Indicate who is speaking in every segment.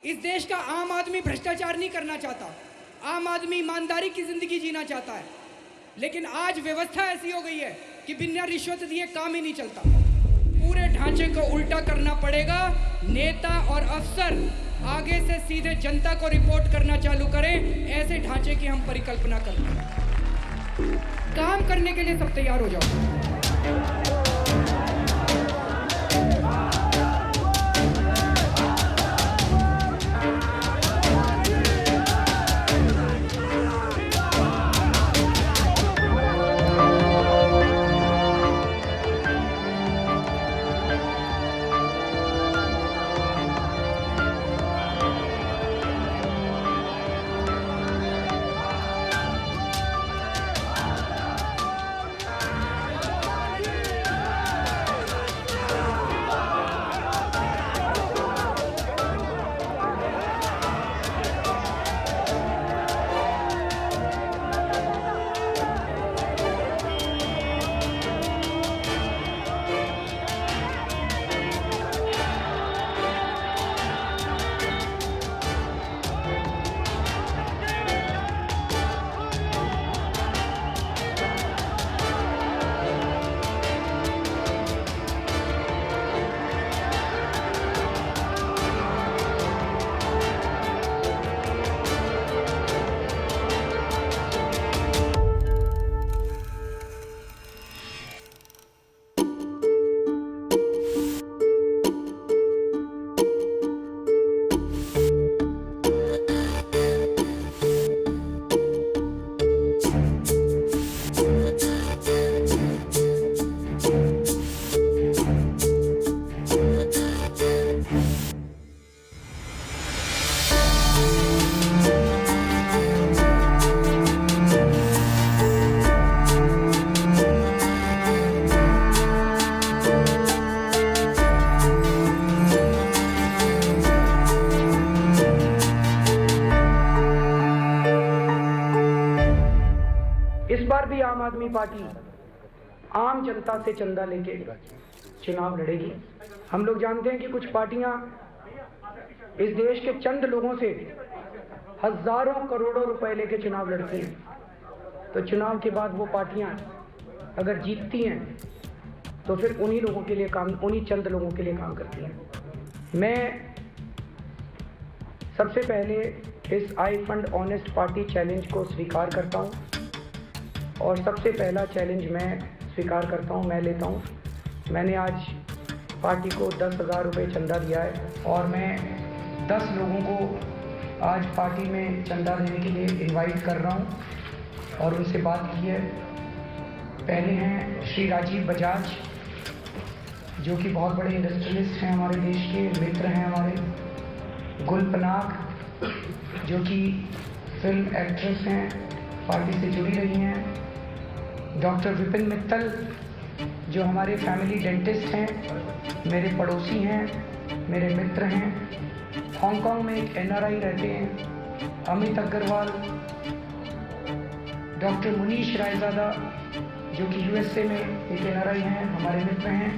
Speaker 1: इस देश का आम आदमी भ्रष्टाचार नहीं करना चाहता, आम आदमी ईमानदारी की जिंदगी जीना चाहता है। लेकिन आज व्यवस्था ऐसी हो गई है कि बिना रिश्वत दिए काम ही नहीं चलता। पूरे ढांचे को उल्टा करना पड़ेगा। नेता और अफसर आगे से सीधे जनता को रिपोर्ट करना चालू करें। ऐसे ढांचे की हम परिकल्पना करते हैं। काम करने के लिए सब तैयार हो जाओ। इस बार भी आम आदमी पार्टी आम जनता से चंदा लेके चुनाव लड़ेगी। हम लोग जानते हैं कि कुछ पार्टियां इस देश के चंद लोगों से हजारों करोड़ों रुपए लेके चुनाव लड़ती हैं। तो चुनाव के बाद वो पार्टियां अगर जीतती हैं तो फिर उन्हीं लोगों के लिए काम, उन्हीं चंद लोगों के लिए काम करती हैं। मैं सबसे पहले इस आई फंड ऑनेस्ट पार्टी चैलेंज को स्वीकार करता हूं और सबसे पहला चैलेंज मैं स्वीकार करता हूं, मैं लेता हूं। मैंने आज पार्टी को 10,000 रुपये चंदा दिया है और मैं 10 लोगों को आज पार्टी में चंदा देने के लिए इनवाइट कर रहा हूं और उनसे बात की है। पहले हैं श्री राजीव बजाज, जो कि बहुत बड़े इंडस्ट्रियलिस्ट हैं, हमारे देश के मित्र हैं हमारे। गुल पनाग, जो कि फिल्म एक्ट्रेस हैं, पार्टी से जुड़ी रही हैं। डॉक्टर विपिन मित्तल, जो हमारे फैमिली डेंटिस्ट हैं, मेरे पड़ोसी हैं, मेरे मित्र हैं। हांगकांग में एक NRI रहते हैं, अमित अग्रवाल। डॉक्टर मुनीश रायजादा, जो कि USA में एक NRI हैं, हमारे मित्र हैं।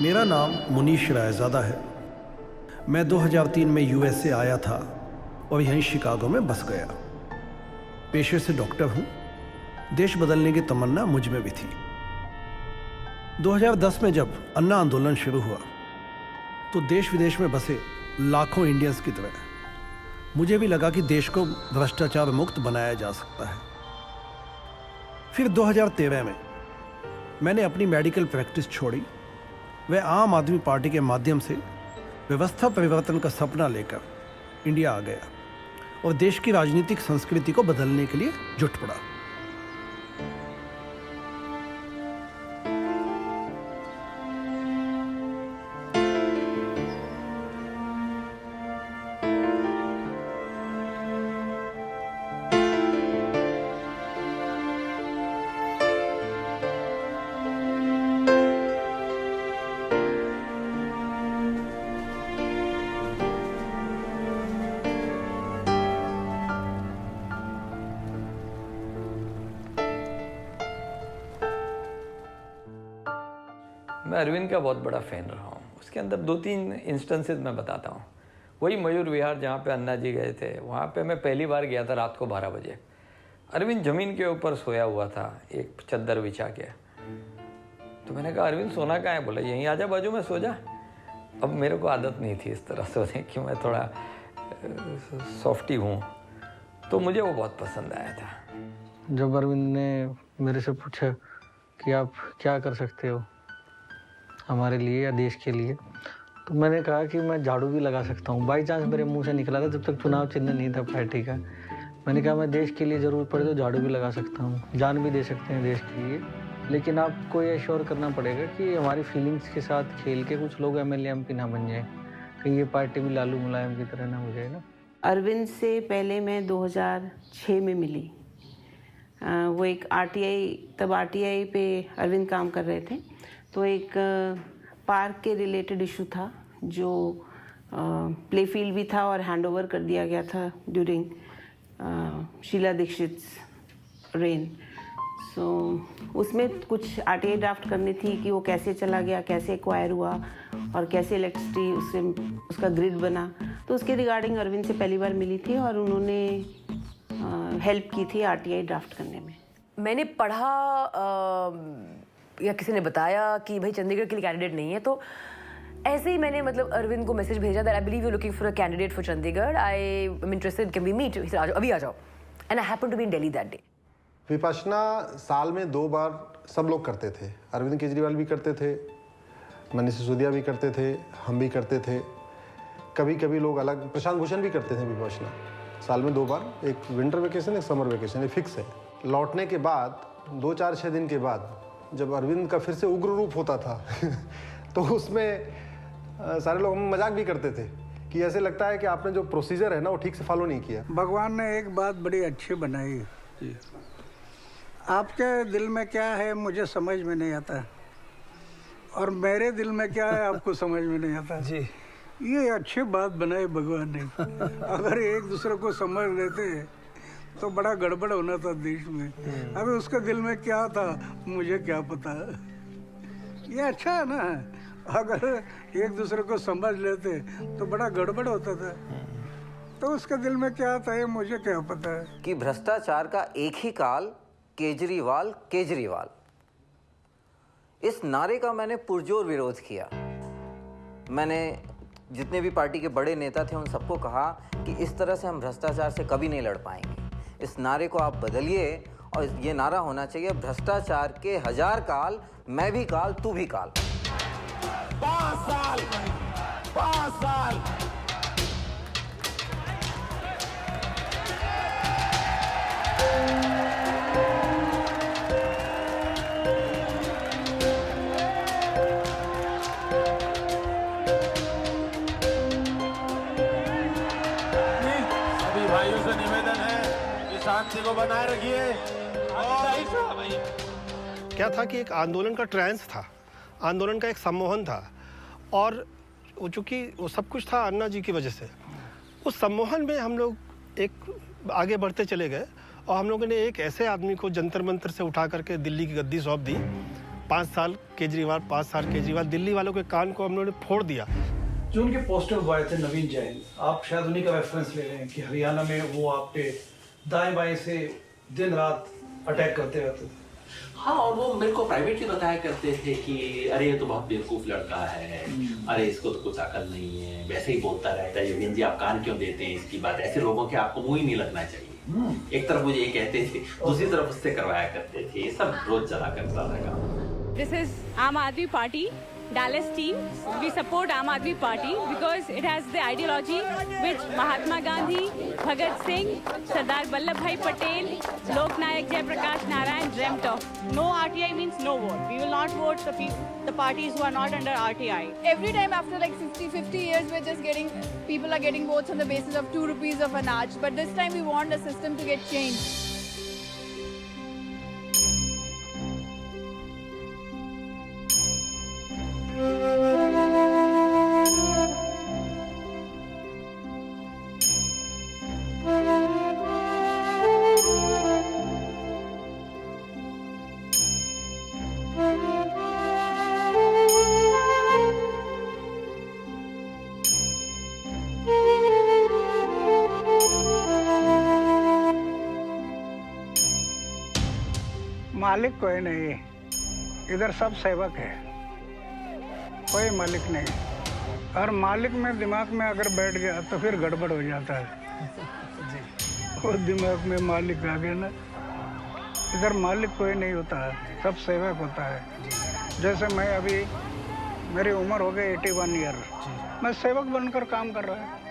Speaker 2: मेरा नाम मुनीश रायजादा है। मैं 2003 में USA आया था और यहीं शिकागो में बस गया। पेशे से डॉक्टर हूँ। देश बदलने की तमन्ना मुझ में भी थी। 2010 में जब अन्ना आंदोलन शुरू हुआ तो देश विदेश में बसे लाखों इंडियंस की तरह मुझे भी लगा कि देश को भ्रष्टाचार मुक्त बनाया जा सकता है। फिर 2013 में मैंने अपनी मेडिकल प्रैक्टिस छोड़ी। वह आम आदमी पार्टी के माध्यम से व्यवस्था परिवर्तन का सपना लेकर इंडिया आ गया और देश की राजनीतिक संस्कृति को बदलने के लिए जुट पड़ा।
Speaker 3: मैं अरविंद का बहुत बड़ा फ़ैन रहा हूँ। उसके अंदर 2-3 इंस्टेंसेस मैं बताता हूँ। वही मयूर विहार जहाँ पे अन्ना जी गए थे, वहाँ पे मैं पहली बार गया था रात को 12 बजे। अरविंद ज़मीन के ऊपर सोया हुआ था, एक चद्दर बिछा के। तो मैंने कहा अरविंद सोना कहाँ है? बोला यहीं आजा, बाजू में सो जा। अब मेरे को आदत नहीं थी इस तरह सोने की, मैं थोड़ा सॉफ्टी हूँ, तो मुझे वो बहुत पसंद आया था।
Speaker 4: जब अरविंद ने मेरे से पूछा कि आप क्या कर सकते हो हमारे लिए या देश के लिए, तो मैंने कहा कि मैं झाड़ू भी लगा सकता हूँ। बाई चांस मेरे मुंह से निकला था, जब तक चुनाव चिन्ह नहीं था पार्टी का। मैंने कहा मैं देश के लिए ज़रूरत पड़े तो झाड़ू भी लगा सकता हूँ, जान भी दे सकते हैं देश के लिए, लेकिन आपको ये श्योर करना पड़ेगा कि हमारी फीलिंग्स के साथ खेल के कुछ लोग एमएलए एमपी ना बन जाए, कहीं ये पार्टी भी लालू मुलायम की तरह ना हो जाए ना।
Speaker 5: अरविंद से पहले मैं 2006 में मिली। वो एक आरटीआई पे अरविंद काम कर रहे थे, तो एक पार्क के रिलेटेड इशू था जो प्ले फील्ड भी था और हैंडओवर कर दिया गया था ड्यूरिंग शीला दीक्षित रेन। सो उसमें कुछ आरटीआई ड्राफ्ट करनी थी कि वो कैसे चला गया, कैसे एक्वायर हुआ और कैसे इलेक्ट्रिसिटी उसका ग्रिड बना। तो उसके रिगार्डिंग अरविंद से पहली बार मिली थी और उन्होंने हेल्प की थी आरटीआई ड्राफ्ट करने में।
Speaker 6: मैंने पढ़ा या किसी ने बताया कि भाई चंडीगढ़ के लिए कैंडिडेट नहीं है, तो ऐसे ही मैंने मतलब अरविंद को मैसेज भेजा that I believe you looking for a candidate for Chandigarh, I am interested, can we meet? He said आ जाओ, अभी आ जाओ। And I happened to be in Delhi that day.
Speaker 7: Vipassana साल में 2 बार सब लोग करते थे। अरविंद केजरीवाल भी करते थे, मनीष सिसोदिया भी करते थे, हम भी करते थे, कभी कभी लोग अलग, प्रशांत भूषण भी करते थे विपश्यना। साल में 2 बार, एक विंटर वेकेशन, एक समर वेकेशन, ये फिक्स है। लौटने के बाद 2-4-6 दिन के बाद जब अरविंद का फिर से उग्र रूप होता था तो उसमें सारे लोग मजाक भी करते थे कि ऐसे लगता है कि आपने जो प्रोसीजर है ना वो ठीक से फॉलो नहीं किया।
Speaker 8: भगवान ने एक बात बड़ी अच्छी बनाई, आपके दिल में क्या है मुझे समझ में नहीं आता, और मेरे दिल में क्या है आपको समझ में नहीं आता जी। ये अच्छी बात बनाई भगवान ने। अगर एक दूसरे को समझ लेते तो बड़ा गड़बड़ होना था देश में। अभी उसके दिल में क्या था मुझे क्या पता। ये अच्छा है ना, अगर एक दूसरे को समझ लेते तो बड़ा गड़बड़ होता था। तो उसके दिल में क्या था ये मुझे क्या पता है।
Speaker 9: कि भ्रष्टाचार का एक ही काल, केजरीवाल केजरीवाल, इस नारे का मैंने पुरजोर विरोध किया। मैंने जितने भी पार्टी के बड़े नेता थे उन सबको कहा कि इस तरह से हम भ्रष्टाचार से कभी नहीं लड़ पाएंगे। इस नारे को आप बदलिए और ये नारा होना चाहिए, भ्रष्टाचार के 1000 काल, मैं भी काल, तू भी काल।
Speaker 10: 5 साल 5 साल सभी भाइयों से निवेदन है कि शांति को बनाए रखिए।
Speaker 2: क्या था कि एक आंदोलन का ट्रांस था, आंदोलन का एक सम्मोहन था, और चूँकि वो सब कुछ था अन्ना जी की वजह से, उस सम्मोहन में हम लोग एक आगे बढ़ते चले गए और हम लोगों ने एक ऐसे आदमी को जंतर मंतर से उठा करके दिल्ली की गद्दी सौंप दी। 5 साल केजरीवाल, 5 साल केजरीवाल, दिल्ली वालों के कान को हम लोगों ने फोड़ दिया। जो उनके पोस्टर बॉय थे नवीन जैन, आप शायद उन्हीं का रेफरेंस ले रहे हैं कि हरियाणा में वो आप पे दाएं बाएं से दिन रात अटैक करते रहते थे।
Speaker 11: हाँ, और वो मेरे को प्राइवेटली बताया करते थे कि अरे ये तो बहुत बेवकूफ लड़का है, अरे इसको तो कुछ अकल नहीं है, वैसे ही बोलता रहता है। योगेंद्र जी आप कान क्यों देते हैं इसकी बात, ऐसे लोगों के आपको मुंह ही नहीं लगना चाहिए। एक तरफ मुझे ये कहते थे, दूसरी तरफ उससे करवाया करते थे, ये सब रोज चला करता था काम।
Speaker 12: This is Aam Aadmi Party, Dallas team. We support Aam Aadmi Party because it has the ideology which Mahatma Gandhi, Bhagat Singh, Sardar Vallabhbhai Patel, Lok Nayak Jayaprakash Narayan dreamt of.
Speaker 13: No RTI means no vote. We will not vote the parties who are not under RTI.
Speaker 12: Every time after like 50 years, we're just getting, people are getting votes on the basis of 2 rupees of anaj. But this time we want the system to get changed.
Speaker 8: मालिक कोई नहीं, इधर सब सेवक है, कोई मालिक नहीं। और मालिक में दिमाग में अगर बैठ गया तो फिर गड़बड़ हो जाता है। वो दिमाग में मालिक आ गया ना, इधर मालिक कोई नहीं होता है, सब सेवक होता है। जैसे मैं अभी, मेरी उम्र हो गई 81 ईयर, मैं सेवक बनकर काम कर रहा हूँ।